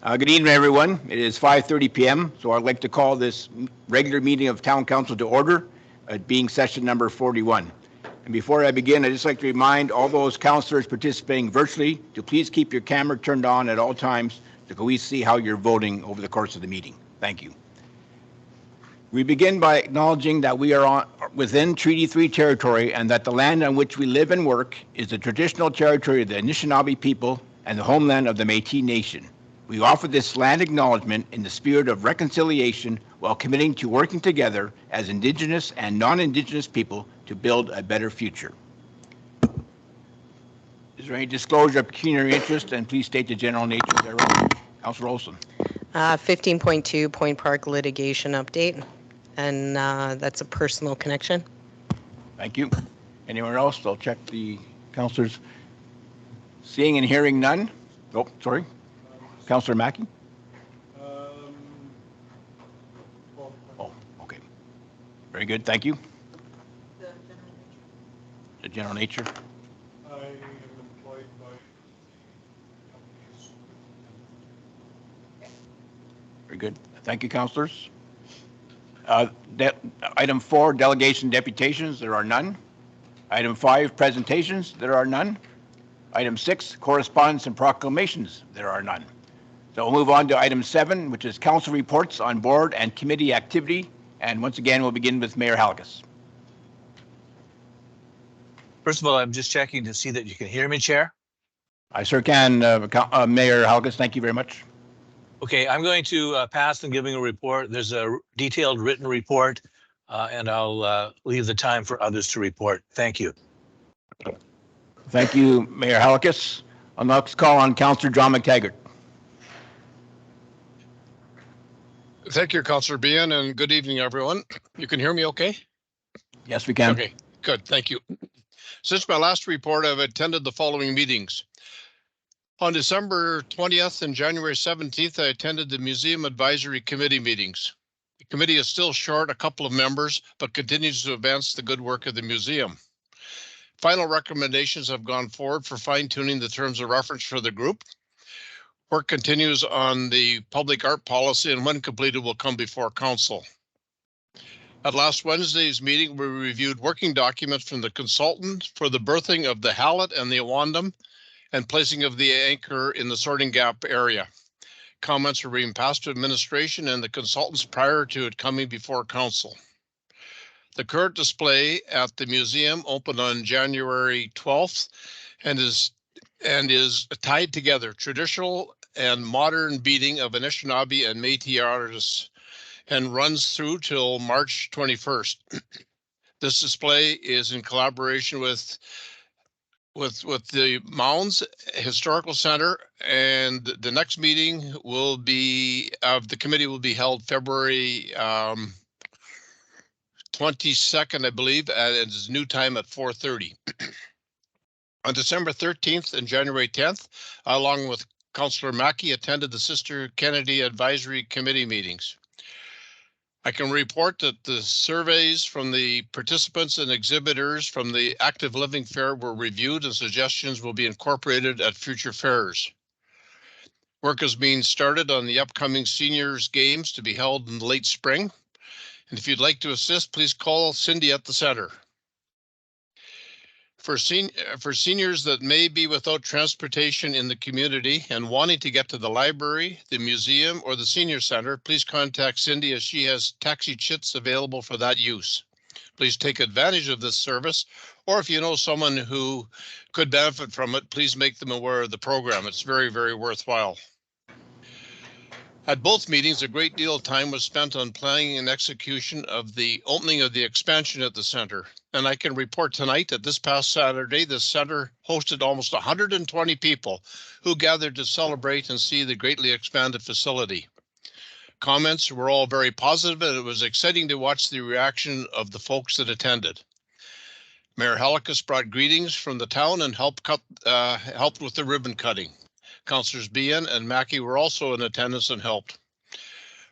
Good evening, everyone. It is 5:30 p.m., so I'd like to call this regular meeting of Town Council to order, being session number 41. And before I begin, I'd just like to remind all those councilors participating virtually to please keep your camera turned on at all times so we see how you're voting over the course of the meeting. Thank you. We begin by acknowledging that we are within Treaty 3 territory and that the land on which we live and work is the traditional territory of the Anishinaabe people and the homeland of the Métis Nation. We offer this land acknowledgement in the spirit of reconciliation while committing to working together as Indigenous and non-Indigenous people to build a better future. Is there any disclosure of pecuniary interest? And please state the general nature thereof. Councilor Olson. 15.2 Point Park litigation update, and that's a personal connection. Thank you. Anyone else? I'll check the councilors. Seeing and hearing none. Oh, sorry. Councillor Mackey? Oh, okay. Very good, thank you. The general nature. I am employed by companies. Very good. Thank you, councillors. Item 4, delegation deputations, there are none. Item 5, presentations, there are none. Item 6, correspondence and proclamations, there are none. So we'll move on to item 7, which is council reports on board and committee activity. And once again, we'll begin with Mayor Halakas. First of all, I'm just checking to see that you can hear me, Chair. I sure can, Mayor Halakas. Thank you very much. Okay, I'm going to pass and giving a report. There's a detailed written report, and I'll leave the time for others to report. Thank you. Thank you, Mayor Halakas. I'll next call on Councillor John McTaggart. Thank you, Councillor Bien, and good evening, everyone. You can hear me okay? Yes, we can. Okay, good, thank you. Since my last report, I've attended the following meetings. On December 20th and January 17th, I attended the Museum Advisory Committee meetings. The committee is still short a couple of members, but continues to advance the good work of the museum. Final recommendations have gone forward for fine-tuning the terms of reference for the group. Work continues on the public art policy, and when completed will come before council. At last Wednesday's meeting, we reviewed working documents from the consultant for the berthing of the Hallett and the Awandam and placing of the anchor in the Sorting Gap area. Comments were being passed to administration and the consultants prior to it coming before council. The current display at the museum opened on January 12th and is tied together traditional and modern beading of Anishinaabe and Métis artists and runs through till March 21st. This display is in collaboration with the Mounds Historical Center, and the next meeting will be the committee will be held February 22nd, I believe, and it's new time at 4:30. On December 13th and January 10th, along with Councillor Mackey, attended the Sister Kennedy Advisory Committee meetings. I can report that the surveys from the participants and exhibitors from the Active Living Fair were reviewed and suggestions will be incorporated at future fairs. Work is being started on the upcoming seniors games to be held in the late spring. And if you'd like to assist, please call Cindy at the center. For seniors that may be without transportation in the community and wanting to get to the library, the museum, or the senior center, please contact Cindy as she has taxi chits available for that use. Please take advantage of this service, or if you know someone who could benefit from it, please make them aware of the program. It's very, very worthwhile. At both meetings, a great deal of time was spent on planning and execution of the opening of the expansion at the center. And I can report tonight that this past Saturday, the center hosted almost 120 people who gathered to celebrate and see the greatly expanded facility. Comments were all very positive, and it was exciting to watch the reaction of the folks that attended. Mayor Halakas brought greetings from the town and helped with the ribbon cutting. Councillors Bien and Mackey were also in attendance and helped.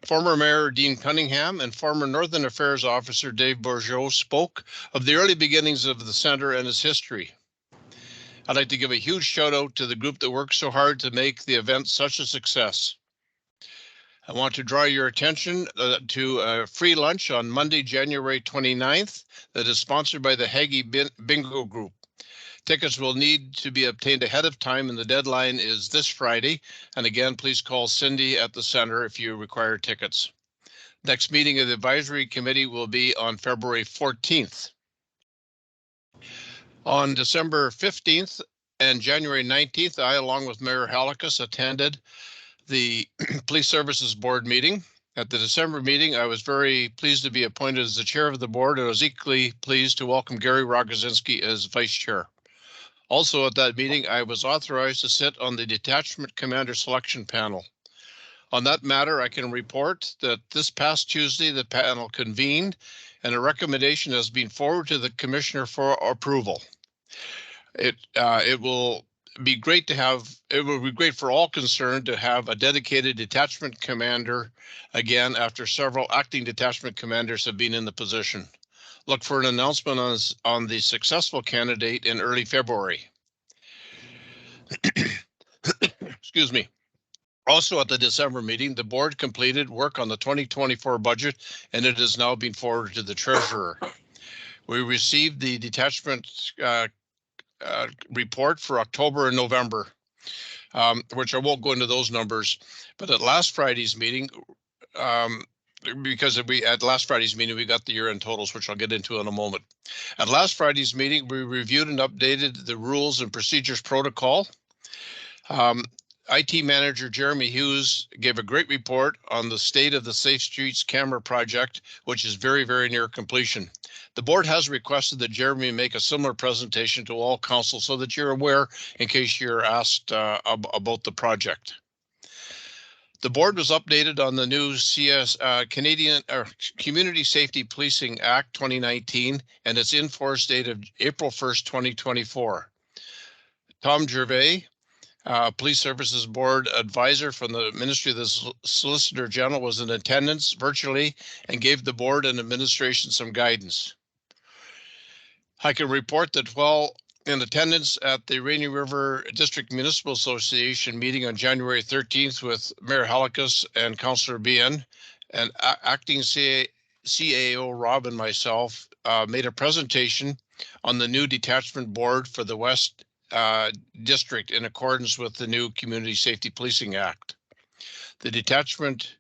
Former Mayor Dean Cunningham and former Northern Affairs Officer Dave Bourgeau spoke of the early beginnings of the center and its history. I'd like to give a huge shout out to the group that worked so hard to make the event such a success. I want to draw your attention to a free lunch on Monday, January 29th that is sponsored by the Hagee Bingo Group. Tickets will need to be obtained ahead of time, and the deadline is this Friday. And again, please call Cindy at the center if you require tickets. Next meeting of the advisory committee will be on February 14th. On December 15th and January 19th, I, along with Mayor Halikas, attended the Police Services Board meeting. At the December meeting, I was very pleased to be appointed as the chair of the board, and I was equally pleased to welcome Gary Rogozinski as vice chair. Also at that meeting, I was authorized to sit on the Detachment Commander Selection Panel. On that matter, I can report that this past Tuesday, the panel convened and a recommendation has been forwarded to the commissioner for approval. It will be great for all concerned to have a dedicated detachment commander again after several acting detachment commanders have been in the position. Look for an announcement on the successful candidate in early February. Excuse me. Also at the December meeting, the board completed work on the 2024 budget, and it has now been forwarded to the treasurer. We received the detachment report for October and November, which I won't go into those numbers, but at last Friday's meeting, at last Friday's meeting, we got the year-end totals, which I'll get into in a moment. At last Friday's meeting, we reviewed and updated the rules and procedures protocol. IT manager Jeremy Hughes gave a great report on the state of the Safe Streets camera project, which is very, very near completion. The board has requested that Jeremy make a similar presentation to all council so that you're aware in case you're asked about the project. The board was updated on the new Canadian Community Safety Policing Act 2019 and its in-force date of April 1st, 2024. Tom Gervais, Police Services Board advisor from the Ministry of the Solicitor General, was in attendance virtually and gave the board and administration some guidance. I can report that while in attendance at the Rainy River District Municipal Association meeting on January 13th with Mayor Halikas and Councillor Bien, and acting CAO Rob and myself made a presentation on the new detachment board for the West District in accordance with the new Community Safety Policing Act. The detachment,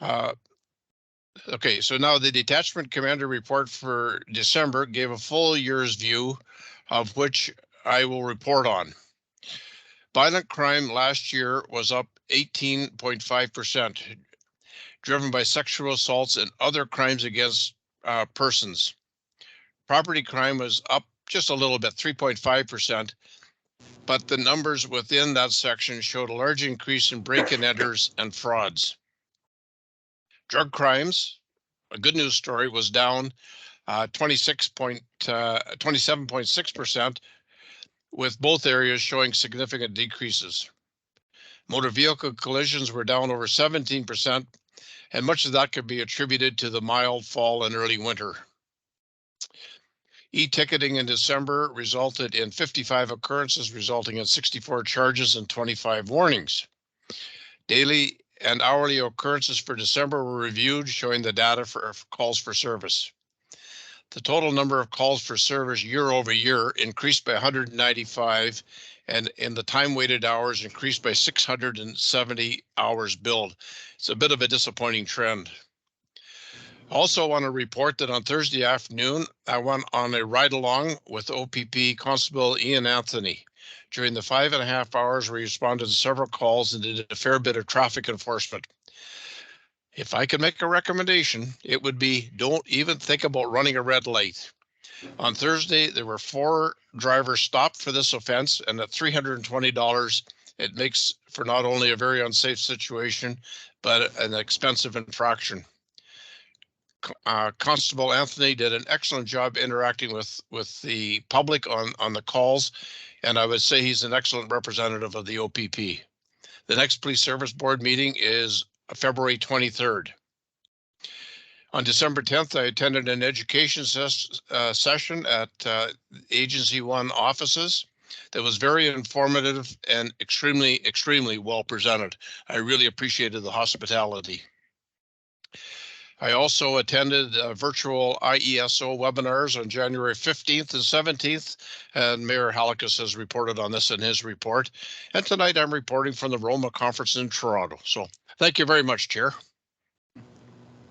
okay, so now the detachment commander report for December gave a full year's view of which I will report on. Violent crime last year was up 18.5%, driven by sexual assaults and other crimes against persons. Property crime was up just a little bit, 3.5%, but the numbers within that section showed a large increase in break-and-enters and frauds. Drug crimes, a good news story, was down 27.6%, with both areas showing significant decreases. Motor vehicle collisions were down over 17%, and much of that could be attributed to the mild fall and early winter. E-ticketing in December resulted in 55 occurrences, resulting in 64 charges and 25 warnings. Daily and hourly occurrences for December were reviewed, showing the data for calls for service. The total number of calls for service year over year increased by 195, and in the time-weighted hours increased by 670 hours billed. It's a bit of a disappointing trend. Also want to report that on Thursday afternoon, I went on a ride-along with OPP Constable Ian Anthony. During the 5.5 hours, we responded to several calls and did a fair bit of traffic enforcement. If I could make a recommendation, it would be don't even think about running a red light. On Thursday, there were 4 drivers stopped for this offense, and at $320, it makes for not only a very unsafe situation, but an expensive infraction. Constable Anthony did an excellent job interacting with the public on the calls, and I would say he's an excellent representative of the OPP. The next Police Service Board meeting is February 23rd. On December 10th, I attended an education session at Agency 1 offices. that was very informative and extremely well presented. I really appreciated the hospitality. I also attended virtual IESO webinars on January 15th and 17th, and Mayor Halakas has reported on this in his report. And tonight I'm reporting from the Roma Conference in Toronto. So thank you very much, Chair.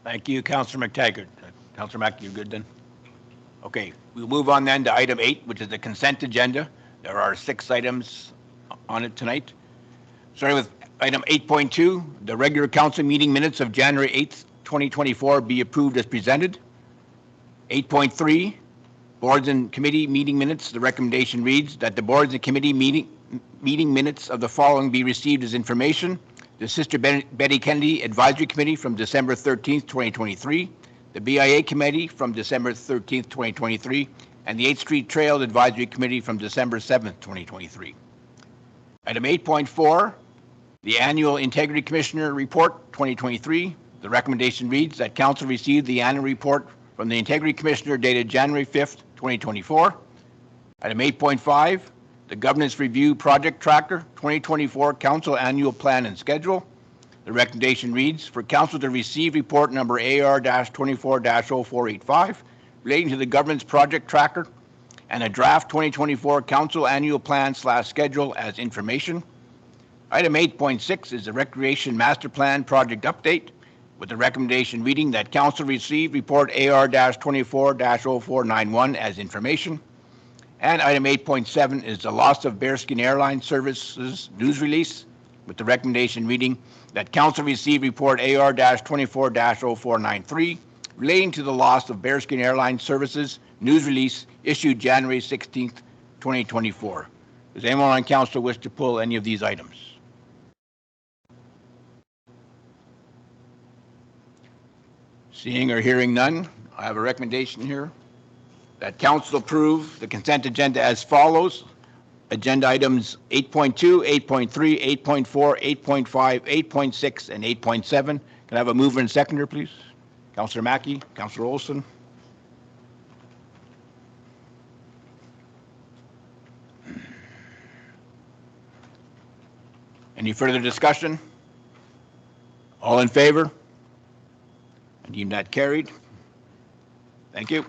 Thank you, Councillor McTaggart. Councillor Mack, you good then? Okay, we'll move on then to item 8, which is the consent agenda. There are 6 items on it tonight. Starting with item 8.2, the regular council meeting minutes of January 8th, 2024 be approved as presented. 8.3, boards and committee meeting minutes. The recommendation reads that the boards and committee meeting minutes of the following be received as information. The Sister Betty Kennedy Advisory Committee from December 13th, 2023. The BIA Committee from December 13th, 2023. And the 8th Street Trail Advisory Committee from December 7th, 2023. Item 8.4, the Annual Integrity Commissioner Report 2023. The recommendation reads that Council received the annual report from the Integrity Commissioner dated January 5th, 2024. Item 8.5, the Governance Review Project Tracker 2024 Council Annual Plan and Schedule. The recommendation reads for Council to receive report number AR-24-0485 relating to the Governance Project Tracker and a draft 2024 Council Annual Plan/Schedule as information. Item 8.6 is the Recreation Master Plan Project Update, with the recommendation reading that Council receive report AR-24-0491 as information. And item 8.7 is the loss of Bearskin Airlines Services news release, with the recommendation reading that Council receive report AR-24-0493 relating to the loss of Bearskin Airlines Services news release issued January 16th, 2024. Does anyone on Council wish to pull any of these items? Seeing or hearing none, I have a recommendation here that Council approve the consent agenda as follows. Agenda items 8.2, 8.3, 8.4, 8.5, 8.6, and 8.7. Can I have a mover and seconder, please? Councillor Mackey, Councillor Olson. Any further discussion? All in favor? I deem that carried. Thank you.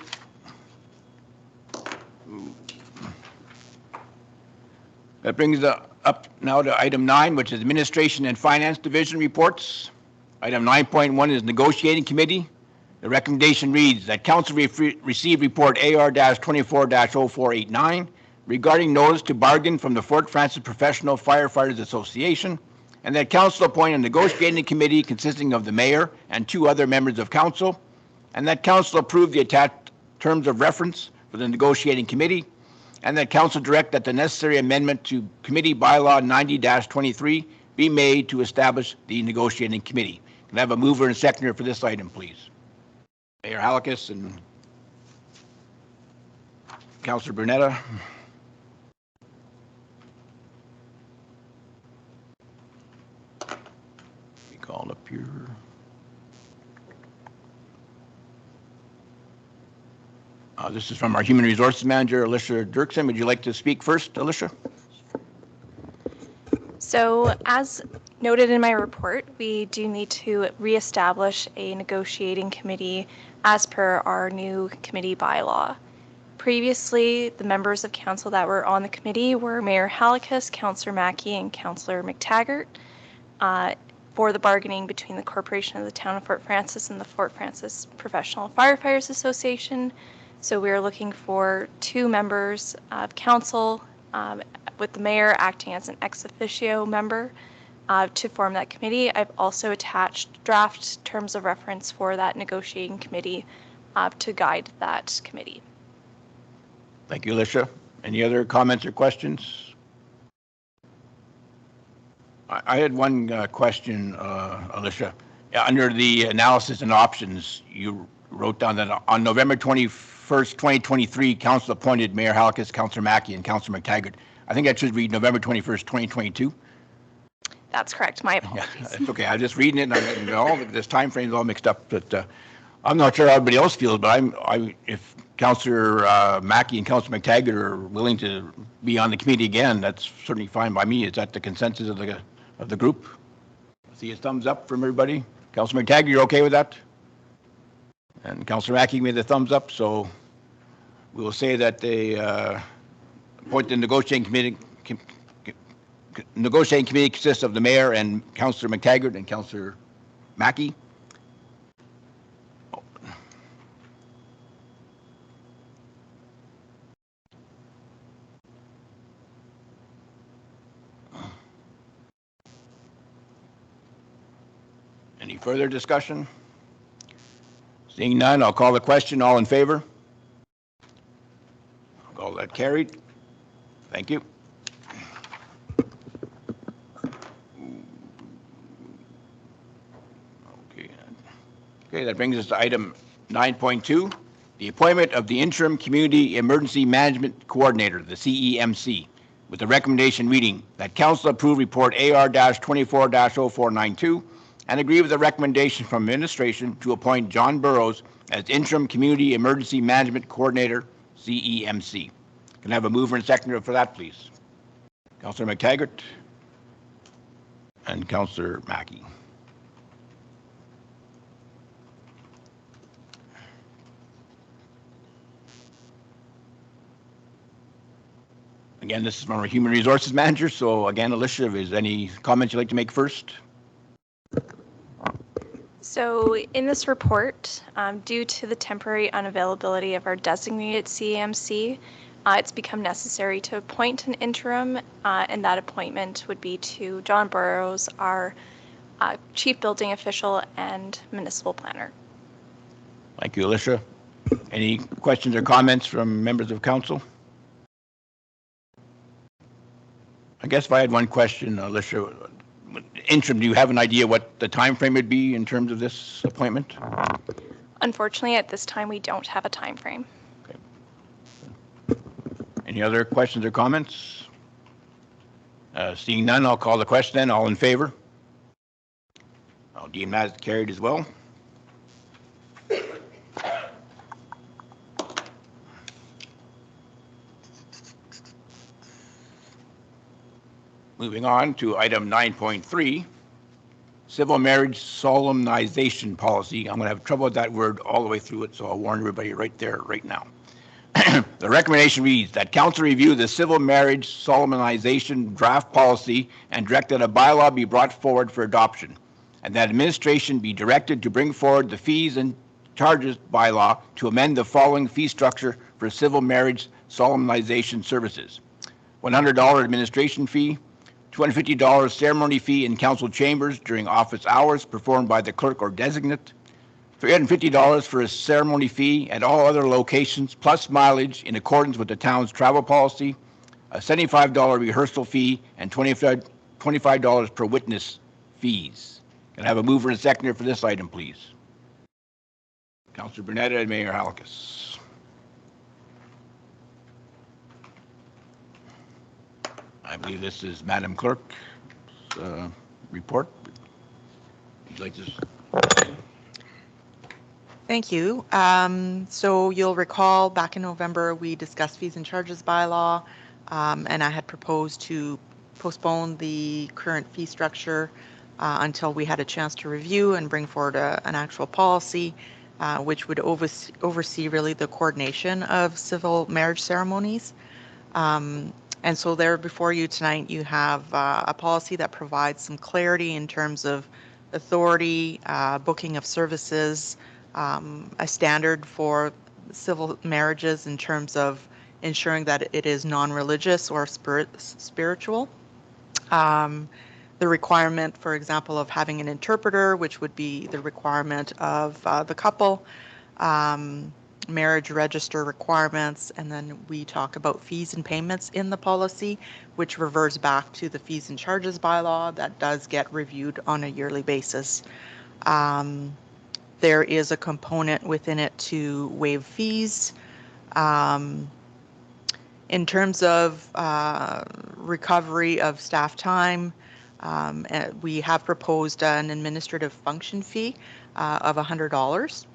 That brings us up now to item 9, which is Administration and Finance Division reports. Item 9.1 is Negotiating Committee. The recommendation reads that Council receive report AR-24-0489 regarding notice to bargain from the Fort Frances Professional Firefighters Association, and that Council appoint a negotiating committee consisting of the Mayor and 2 other members of Council, and that Council approve the attached terms of reference for the negotiating committee, and that Council direct that the necessary amendment to Committee Bylaw 90-23 be made to establish the negotiating committee. Can I have a mover and seconder for this item, please? Mayor Halakas and Councillor Brunetta. Be called up here. This is from our Human Resources Manager, Alicia Dirksen. Would you like to speak first, Alicia? So as noted in my report, we do need to reestablish a negotiating committee as per our new committee bylaw. Previously, the members of council that were on the committee were Mayor Halakas, Councillor Mackey, and Councillor McTaggart for the bargaining between the Corporation of the Town of Fort Frances and the Fort Frances Professional Firefighters Association. So we are looking for 2 members of council, with the mayor acting as an ex officio member to form that committee. I've also attached draft terms of reference for that negotiating committee to guide that committee. Thank you, Alicia. Any other comments or questions? I had one question, Alicia. Under the analysis and options, you wrote down that on November 21st, 2023, Council appointed Mayor Halakas, Councillor Mackey, and Councillor McTaggart. I think that should read November 21st, 2022. That's correct. My apologies. Yeah, it's okay. I was just reading it, and all this time frame is all mixed up. But I'm not sure how everybody else feels. But if Councillor Mackey and Councillor McTaggart are willing to be on the committee again, that's certainly fine by me. Is that the consensus of the group? See a thumbs up from everybody. Councillor McTaggart, you're okay with that? And Councillor Mackey made the thumbs up, so we will say that they appoint the negotiating committee. Negotiating committee consists of the mayor and Councillor McTaggart and Councillor Mackey. Any further discussion? Seeing none, I'll call the question. All in favor? I'll call that carried. Thank you. Okay, that brings us to item 9.2, the appointment of the Interim Community Emergency Management Coordinator, the CEMC, with the recommendation reading that Council approve report AR-24-0492 and agree with the recommendation from administration to appoint John Burrows as Interim Community Emergency Management Coordinator, CEMC. Can I have a mover and seconder for that, please? Councillor McTaggart and Councillor Mackey. Again, this is from our Human Resources Manager. So again, Alicia, is any comments you'd like to make first? So in this report, due to the temporary unavailability of our designated CEMC, it's become necessary to appoint an interim, and that appointment would be to John Burrows, our Chief Building Official and Municipal Planner. Thank you, Alicia. Any questions or comments from members of council? I guess if I had one question, Alicia, interim, do you have an idea what the time frame would be in terms of this appointment? Unfortunately, at this time, we don't have a time frame. Okay. Any other questions or comments? Seeing none, I'll call the question then. All in favor? I'll deem that carried as well. Moving on to item 9.3, civil marriage solemnization policy. I'm going to have trouble with that word all the way through it, so I'll warn everybody right there, right now. The recommendation reads that council review the civil marriage solemnization draft policy and direct that a bylaw be brought forward for adoption, and that administration be directed to bring forward the fees and charges bylaw to amend the following fee structure for civil marriage solemnization services: $100 administration fee, $250 ceremony fee in council chambers during office hours performed by the clerk or designate, $350 for a ceremony fee at all other locations plus mileage in accordance with the town's travel policy, a $75 rehearsal fee, and $25 per witness fees. Can I have a mover and seconder for this item, please? Councillor Bernetta and Mayor Halkus. I believe this is Madam Clerk's report. Would you like to? Thank you. So you'll recall back in November we discussed fees and charges bylaw, and I had proposed to postpone the current fee structure until we had a chance to review and bring forward an actual policy, which would oversee really the coordination of civil marriage ceremonies. And so there before you tonight, you have a policy that provides some clarity in terms of authority, booking of services, a standard for civil marriages in terms of ensuring that it is non-religious or spiritual. The requirement, for example, of having an interpreter, which would be the requirement of the couple, marriage register requirements, and then we talk about fees and payments in the policy, which reverts back to the fees and charges bylaw that does get reviewed on a yearly basis. There is a component within it to waive fees. In terms of recovery of staff time, we have proposed an administrative function fee of $100.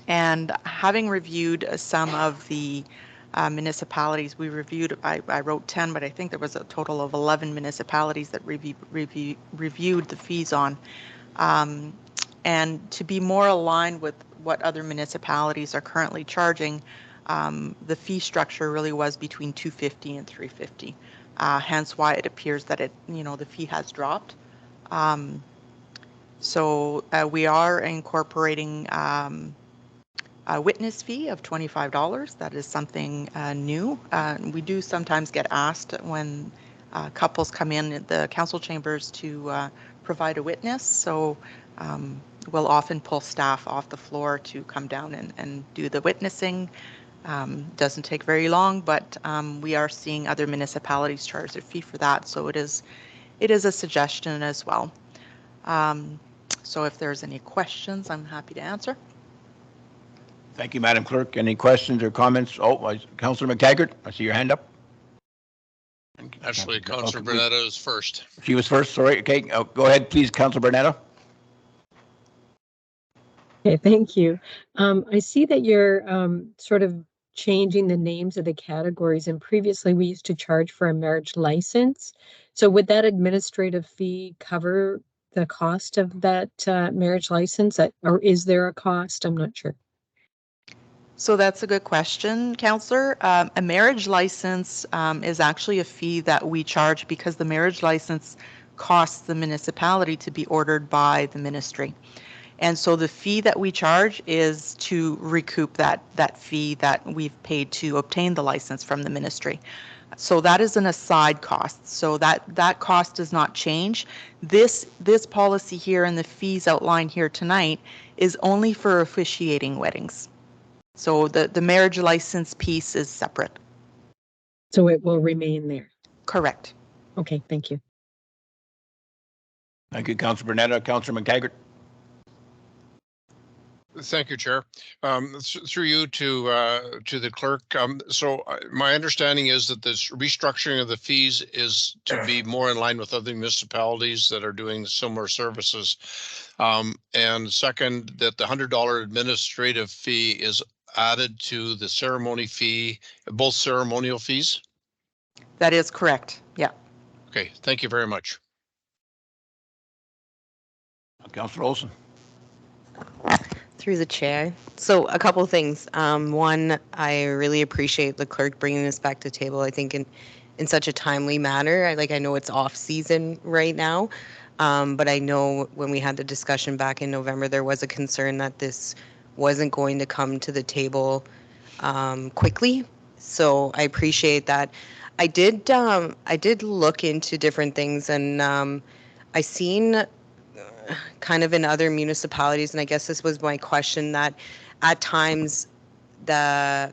And having reviewed some of the municipalities, I wrote 10, but I think there was a total of 11 municipalities that reviewed the fees on. And to be more aligned with what other municipalities are currently charging, the fee structure really was between $250 and $350. Hence why it appears that the fee has dropped. So we are incorporating a witness fee of $25. That is something new. We do sometimes get asked when couples come in the council chambers to provide a witness. So we'll often pull staff off the floor to come down and do the witnessing. Doesn't take very long, but we are seeing other municipalities charge their fee for that. So it is a suggestion as well. So if there's any questions, I'm happy to answer. Thank you, Madam Clerk. Any questions or comments? Oh, Councillor McTaggart, I see your hand up. Actually, Councillor Okay, Bernetta is first. She was first, sorry. Okay, go ahead, please, Councillor Bernetta. Okay, thank you. I see that you're sort of changing the names of the categories, and previously we used to charge for a marriage license. So would that administrative fee cover the cost of that marriage license, or is there a cost? I'm not sure. So that's a good question, Councillor. A marriage license is actually a fee that we charge because the marriage license costs the municipality to be ordered by the ministry. And so the fee that we charge is to recoup that fee that we've paid to obtain the license from the ministry. So that is an aside cost. So that cost does not change. This policy here and the fees outlined here tonight is only for officiating weddings. So the marriage license piece is separate. So it will remain there. Correct. Okay, thank you. Thank you, Councillor Bernetta. Councillor McTaggart. Thank you, Chair. Through you to the clerk. My understanding is that this restructuring of the fees is to be more in line with other municipalities that are doing similar services. And second, that the $100 administrative fee is added to the ceremony fee, both ceremonial fees? That is correct. Yeah. Okay, thank you very much. Councillor Olson. Through the chair. So a couple things. One, I really appreciate the clerk bringing this back to the table. I think in such a timely manner. I know it's off season right now, but I know when we had the discussion back in November, there was a concern that this wasn't going to come to the table quickly. So I appreciate that. I did look into different things, and I seen kind of in other municipalities, and I guess this was my question, that at times the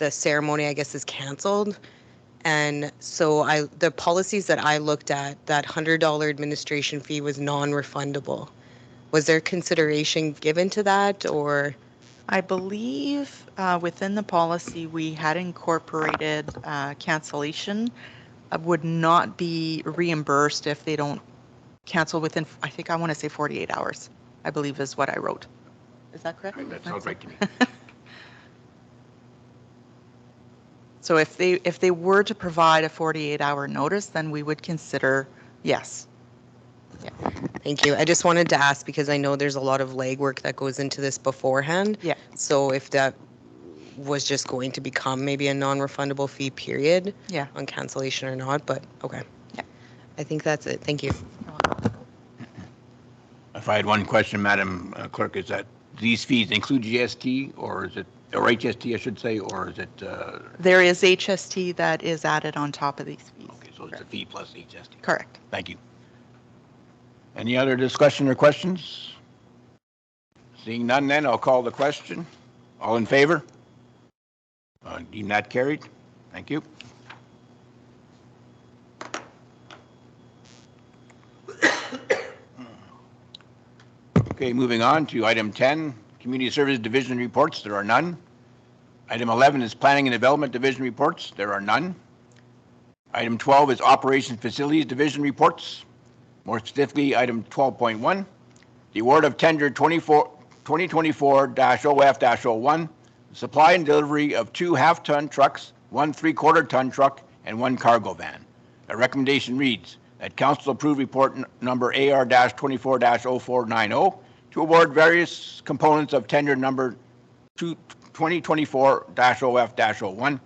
ceremony, I guess, is canceled. And so the policies that I looked at, that $100 administration fee was non-refundable. Was there consideration given to that, or? I believe within the policy we had incorporated cancellation would not be reimbursed if they don't cancel within, I want to say 48 hours, I believe is what I wrote. Is that correct? That sounds right to me. So if they were to provide a 48-hour notice, then we would consider yes. Yeah. Thank you. I just wanted to ask because I know there's a lot of legwork that goes into this beforehand. Yeah. So if that was just going to become maybe a non-refundable fee period on cancellation or not, but okay. Yeah. I think that's it. Thank you. If I had one question, Madam Clerk, is that these fees include GST, or is it, or HST, I should say, or is it? There is HST that is added on top of these fees. Okay, so it's a fee plus HST. Correct. Thank you. Any other discussion or questions? Seeing none, then I'll call the question. All in favor? Deem that carried. Thank you. Okay, moving on to item 10, Community Services Division reports. There are none. Item 11 is Planning and Development Division reports. There are none. Item 12 is Operations Facilities Division reports. More specifically, item 12.1, the award of tender 24 2024-OF-01, supply and delivery of 2 half-ton trucks, 1 3/4-ton truck, and 1 cargo van. The recommendation reads that council approve report number AR-24-0490 to award various components of tender number 2024-OF-01,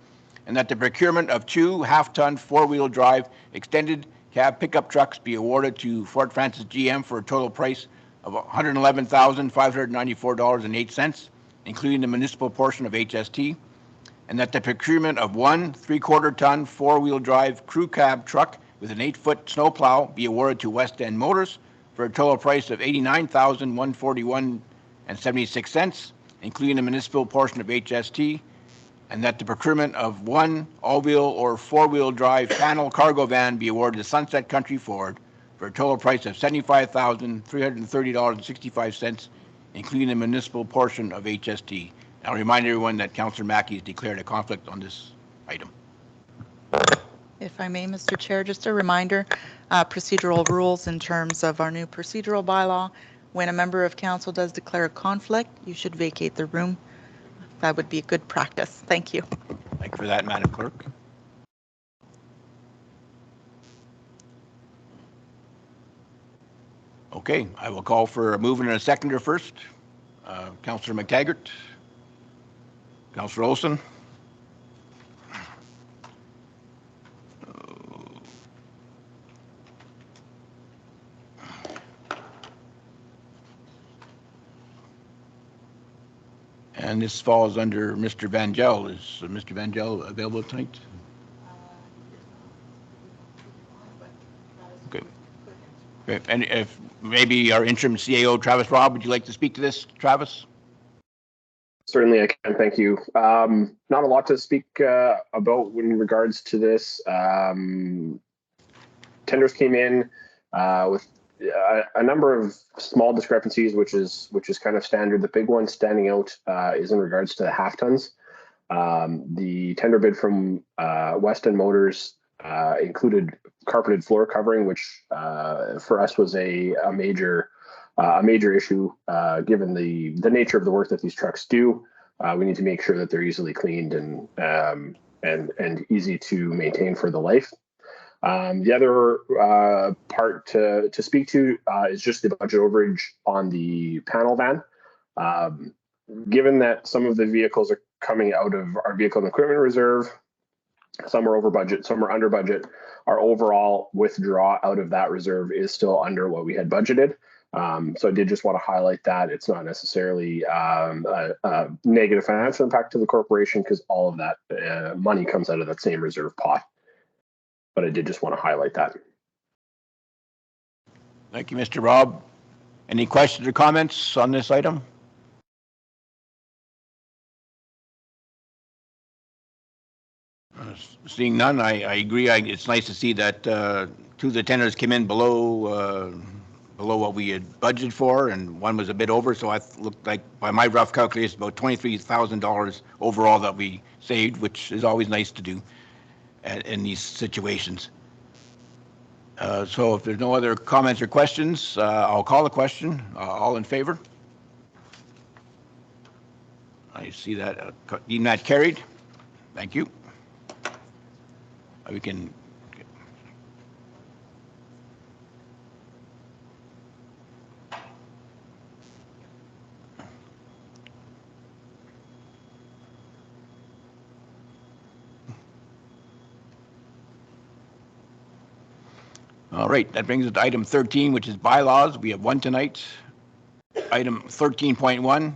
and that the procurement of 2 half-ton 4-wheel drive extended cab pickup trucks be awarded to Fort Francis GM for a total price of $111,594.08, including the municipal portion of HST, and that the procurement of 1 3/4-ton 4-wheel drive crew cab truck with an 8-foot snow plow be awarded to West End Motors for a total price of $89,141.76, including the municipal portion of HST, and that the procurement of 1 all-wheel or 4-wheel drive panel cargo van be awarded to Sunset Country Ford for a total price of $75,330.65, including the municipal portion of HST. I'll remind everyone that Councillor Mackey has declared a conflict on this item. If I may, Mr. Chair, just a reminder, procedural rules in terms of our new procedural bylaw. When a member of council does declare a conflict, you should vacate the room. That would be a good practice. Thank you. Thank you for that, Madam Clerk. Okay, I will call for a mover and a seconder first. Councillor McTaggart. Councillor Olson. And this falls under Mr. Vanjel. Is Mr. Vanjel available tonight? Okay. Okay. And if maybe our interim CAO, Travis Robb, would you like to speak to this, Travis? Certainly I can, thank you. Not a lot to speak about in regards to this. Tenders came in with a number of small discrepancies, which is kind of standard. The big one standing out is in regards to the half tons. The tender bid from West End Motors included carpeted floor covering, which for us was a major issue given the nature of the work that these trucks do. We need to make sure that they're easily cleaned and easy to maintain for the life. The other part to speak to is just the budget overage on the panel van. Given that some of the vehicles are coming out of our vehicle and equipment reserve, some are over budget, some are under budget, our overall withdrawal out of that reserve is still under what we had budgeted. So I did just want to highlight that. It's not necessarily a negative financial impact to the corporation because all of that money comes out of that same reserve pot. But I did just want to highlight that. Thank you, Mr. Robb. Any questions or comments on this item? Seeing none, I agree. It's nice to see that 2 of the tenders came in below what we had budgeted for, and one was a bit over. So I looked like, by my rough calculation, about $23,000 overall that we saved, which is always nice to do in these situations. So if there's no other comments or questions, I'll call the question. All in favor? I see that. Deem that carried. Thank you. We can. All right, that brings us to item 13, which is bylaws. We have one tonight. Item 13.1.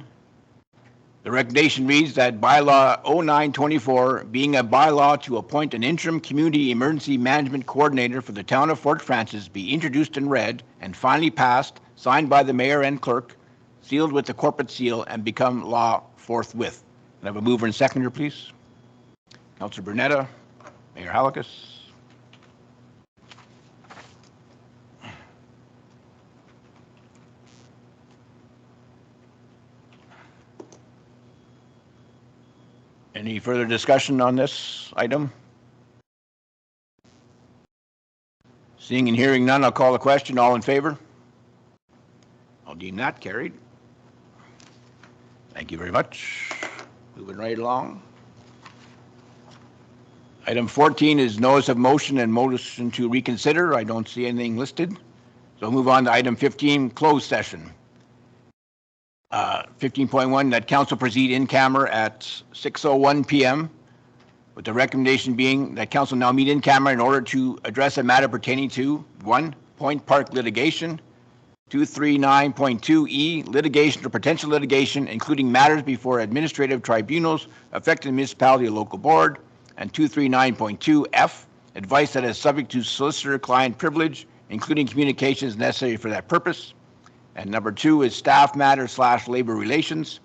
The recommendation reads that bylaw 0924, being a bylaw to appoint an interim community emergency management coordinator for the town of Fort Francis, be introduced and read and finally passed, signed by the mayor and clerk, sealed with the corporate seal, and become law forthwith. Can I have a mover and seconder, please? Councillor Bernetta, Mayor Halakas. Any further discussion on this item? Seeing and hearing none, I'll call the question. All in favor? I'll deem that carried. Thank you very much. Moving right along. Item 14 is notice of motion and motion to reconsider. I don't see anything listed. So we'll move on to item 15, closed session. 15.1, that council proceed in camera at 6:01 p.m. with the recommendation being that council now meet in camera in order to address a matter pertaining to 1, Point Park litigation, 239.2E, litigation or potential litigation, including matters before administrative tribunals affecting the municipality or local board, and 239.2F, advice that is subject to solicitor-client privilege, including communications necessary for that purpose. And number 2 is staff matters / labor relations.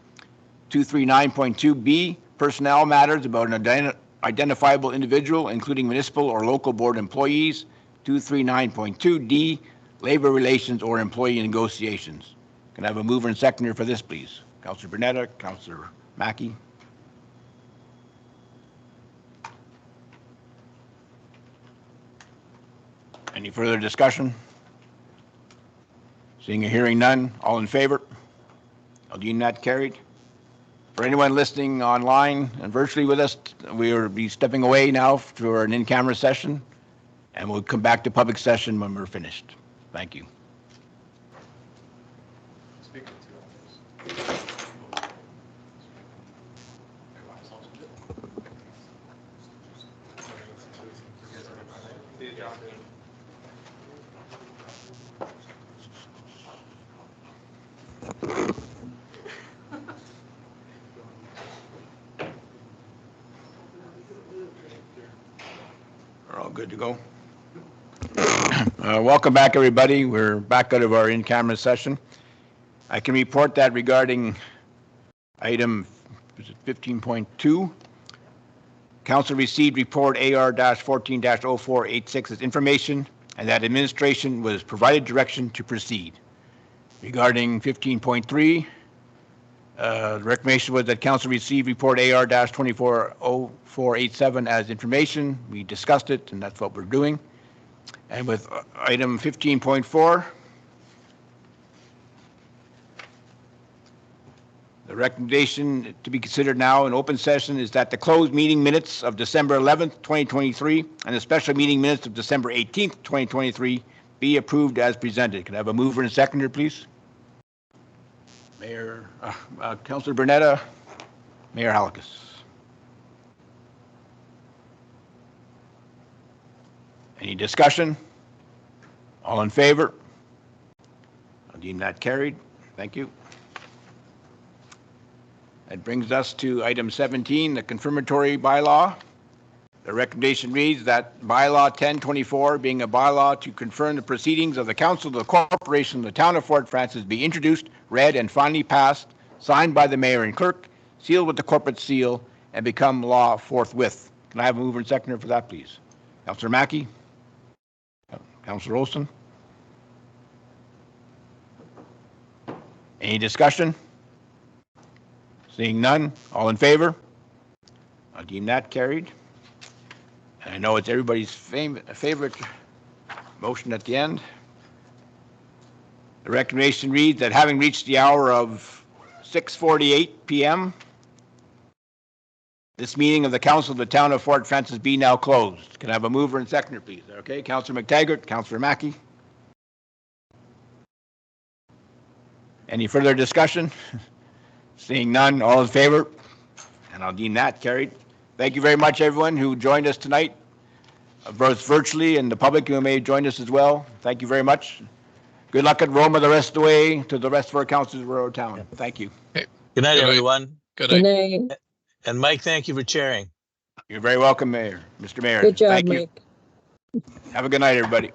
239.2B, personnel matters about an identifiable individual, including municipal or local board employees. 239.2D, labor relations or employee negotiations. Can I have a mover and seconder for this, please? Councillor Bernetta, Councillor Mackey. Any further discussion? Seeing and hearing none, all in favor? I'll deem that carried. For anyone listening online and virtually with us, we will be stepping away now for an in-camera session, and we'll come back to public session when we're finished. Thank you. We're all good to go. Welcome back, everybody. We're back out of our in-camera session. I can report that regarding item 15.2, council received report AR-14-0486 as information, and that administration was provided direction to proceed. Regarding 15.3, the recommendation was that council receive report AR-240487 as information. We discussed it, and that's what we're doing. And with item 15.4, the recommendation to be considered now in open session is that the closed meeting minutes of December 11th, 2023, and the special meeting minutes of December 18th, 2023 be approved as presented. Can I have a mover and seconder, please? Mayor, Councillor Bernetta, Mayor Halakis. Any discussion? All in favor? I'll deem that carried. Thank you. That brings us to item 17, the confirmatory bylaw. The recommendation reads that bylaw 1024, being a bylaw to confirm the proceedings of the council of the corporation of the town of Fort Frances, be introduced, read, and finally passed, signed by the mayor and clerk, sealed with the corporate seal, and become law forthwith. Can I have a mover and seconder for that, please? Councillor Mackey? Councillor Olson? Any discussion? Seeing none, all in favor? I'll deem that carried. And I know it's everybody's favorite motion at the end. The recommendation reads that having reached the hour of 6:48 p.m., this meeting of the council of the town of Fort Frances be now closed. Can I have a mover and seconder, please? Okay, Councillor McTaggart, Councillor Mackey. Any further discussion? Seeing none, all in favor? And I'll deem that carried. Thank you very much, everyone who joined us tonight, both virtually and the public who may have joined us as well. Thank you very much. Good luck at Roma the rest of the way to the rest of our councils of our town. Thank you. Okay. Good night, Good night. everyone. Good Good night. night. And Mike, thank you for chairing. You're very welcome, Mayor. Mr. Mayor. Good job, Thank you. Mike. Have a good night, everybody.